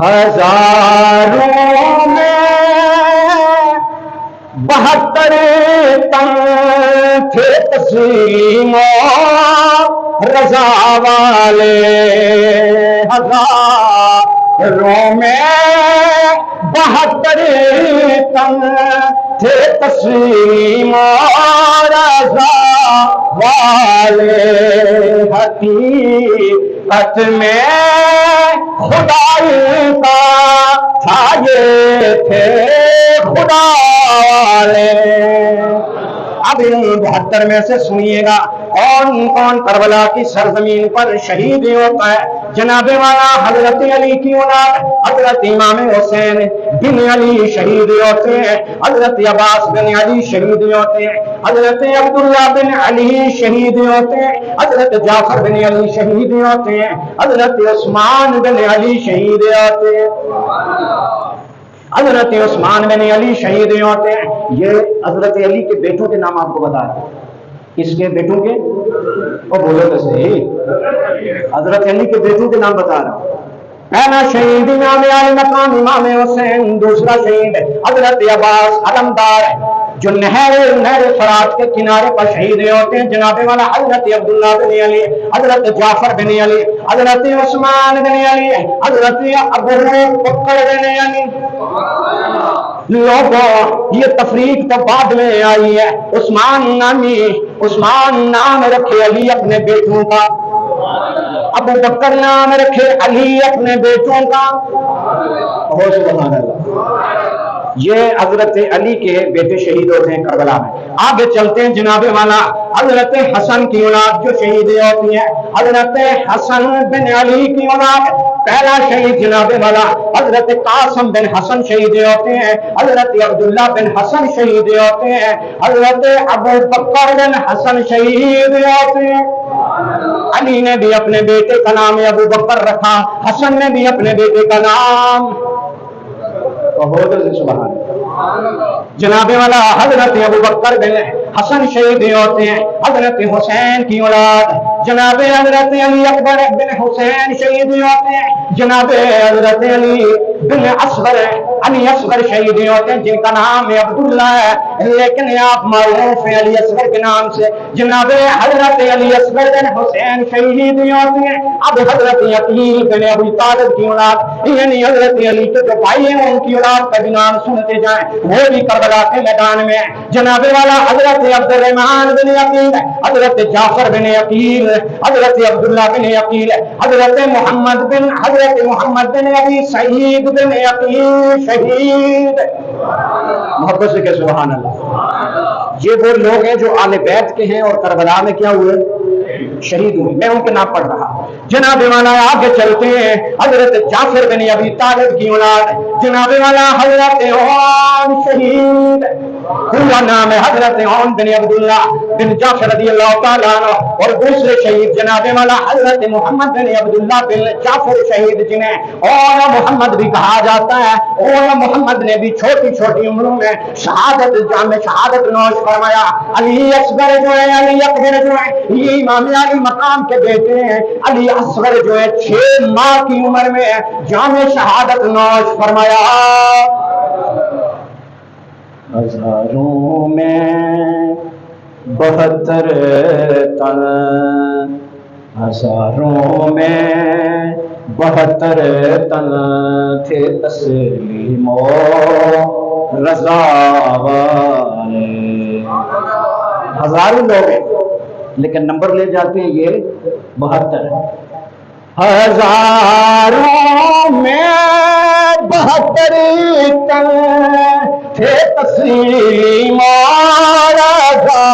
ہزاروں میں 72 تن تھے تسلیم رضا والے، ہزاروں میں 72 تن تھے تسلیم رضا والے، حقیقت میں خدائی کا تھا یہ تھے خدا والے۔ اب ان 72 میں سے سنیے گا کون کون کربلا کی سرزمین پر شہید ہوتا ہے۔ جناب والا حضرت علی کی اولاد حضرت امام حسین بن علی شہید ہوتے ہیں، حضرت عباس بن علی شہید ہوتے ہیں، حضرت عبداللہ بن علی شہید ہوتے ہیں، حضرت جعفر بن علی شہید ہوتے ہیں، حضرت عثمان بن علی شہید ہوتے ہیں، حضرت عثمان بن علی شہید ہوتے ہیں۔ یہ حضرت علی کے بیٹوں کے نام آپ کو بتا رہا ہوں۔ کس کے بیٹوں کے؟ وہ بولو تو صحیح، حضرت علی کے بیٹوں کے نام بتا رہا ہوں۔ پہلا شہید امام علی مقام امام حسین، دوسرا شہید حضرت عباس علمدار جو نہر فرات کے کنارے پر شہید ہوتے ہیں، جناب والا حضرت عبداللہ بن علی، حضرت جعفر بن علی، حضرت عثمان بن علی، حضرت ابو بکر بن علی۔ لوگوں یہ تفریق تو بعد میں آئی ہے۔ عثمان نام رکھے علی اپنے بیٹوں کا، ابو بکر نام رکھے علی اپنے بیٹوں کا۔ سبحان اللہ، یہ حضرت علی کے بیٹے شہید ہوتے ہیں کربلا میں۔ آگے چلتے ہیں، جناب والا حضرت حسن کی اولاد جو شہید ہوتی ہے، حضرت حسن بن علی کی اولاد پہلا شہید جناب والا حضرت قاسم بن حسن شہید ہوتے ہیں، حضرت عبداللہ بن حسن شہید ہوتے ہیں، حضرت ابو بکر بن حسن شہید ہوتے ہیں۔ علی نے بھی اپنے بیٹے کا نام ابو بکر رکھا، حسن نے بھی اپنے بیٹے کا نام سبحان جناب والا حضرت ابو بکر بن حسن شہید ہوتے ہیں۔ حضرت حسین کی اولاد جناب حضرت علی اکبر بن حسین شہید ہوتے ہیں، جناب حضرت علی بن اصغر شہید ہوتے ہیں، جن کا نام عبداللہ ہے لیکن آپ معروف ہیں علی اصغر کے نام سے۔ جناب حضرت علی اصغر بن حسین شہید ہوتے ہیں۔ اب حضرت عقیل بن ابی طالب کی اولاد یعنی حضرت علی کے جو بھائی ہیں ان کی اولاد کا بھی نام سنتے جائیں، وہ بھی کربلا کے میدان میں ہیں۔ جناب والا حضرت عبد الرحمن بن عقیل، حضرت جعفر بن عقیل، حضرت عبداللہ بن عقیل، حضرت محمد بن ابی سعید بن عقیل شہید۔ محبت سے کہ سبحان اللہ۔ یہ وہ لوگ ہیں جو آل بیت کے ہیں اور کربلا میں کیا ہوئے؟ شہید ہوئے۔ میں ان کے نام پڑھ رہا ہوں۔ جناب والا آگے چلتے ہیں، حضرت جعفر بن ابی طالب کی اولاد جناب والا حضرت عون شہید، پورا نام ہے حضرت عون بن عبداللہ بن جعفر رضی اللہ تعالیٰ عنہ، اور دوسرے شہید جناب والا حضرت محمد بن عبداللہ بن جعفر شہید جنہیں اور محمد بھی کہا جاتا ہے۔ اور محمد نے بھی چھوٹی چھوٹی عمروں میں شہادت نوش فرمایا۔ علی اصغر جو ہے، علی اکبر جو ہے، یہ امام علی مقام کے بیٹے ہیں۔ علی اصغر جو ہے 6 ماہ کی عمر میں جام شہادت نوش فرمایا۔ ہزاروں میں 72 تن، ہزاروں میں 72 تن تھے تسلیم رضا والے۔ ہزاروں لوگ ہیں لیکن نمبر لے جاتے ہیں یہ 72۔ ہزاروں میں 72 تن تھے تسلیم رضا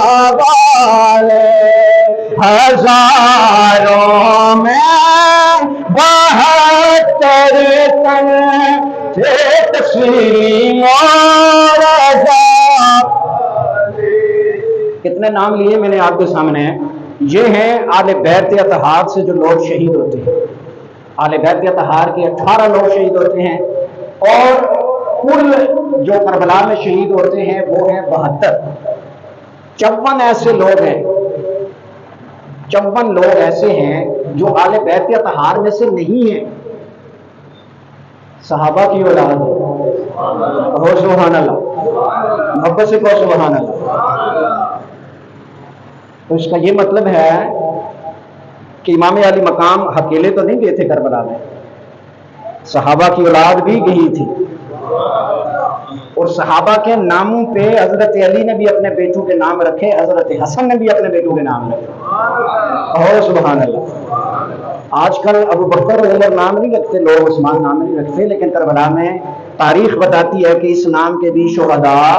والے، ہزاروں میں 72 تن تھے تسلیم رضا۔ کتنے نام لیے میں نے آپ کے سامنے ہیں، یہ ہیں آل بیت اطہار سے جو لوگ شہید ہوتے ہیں۔ آل بیت اطہار کے 18 لوگ شہید ہوتے ہیں، اور کل جو کربلا میں شہید ہوتے ہیں وہ ہیں 72۔ 54 ایسے لوگ ہیں، 54 لوگ ایسے ہیں جو آل بیت اطہار میں سے نہیں ہیں۔ صحابہ کی اولاد ہے. کہو سبحان اللہ, محبت سے کہو سبحان اللہ. تو اس کا یہ مطلب ہے کہ امام علی مقام اکیلے تو نہیں گئے تھے کربلا میں, صحابہ کی اولاد بھی گئی تھی. اور صحابہ کے ناموں پہ حضرت علی نے بھی اپنے بیٹوں کے نام رکھے, حضرت حسن نے بھی اپنے بیٹوں کے نام رکھے. کہو سبحان اللہ. آج کل ابو بکر اور عمر نام نہیں رکھتے لوگ, عثمان نام نہیں رکھتے, لیکن کربلا میں تاریخ بتاتی ہے کہ اس نام کے بھی شہداء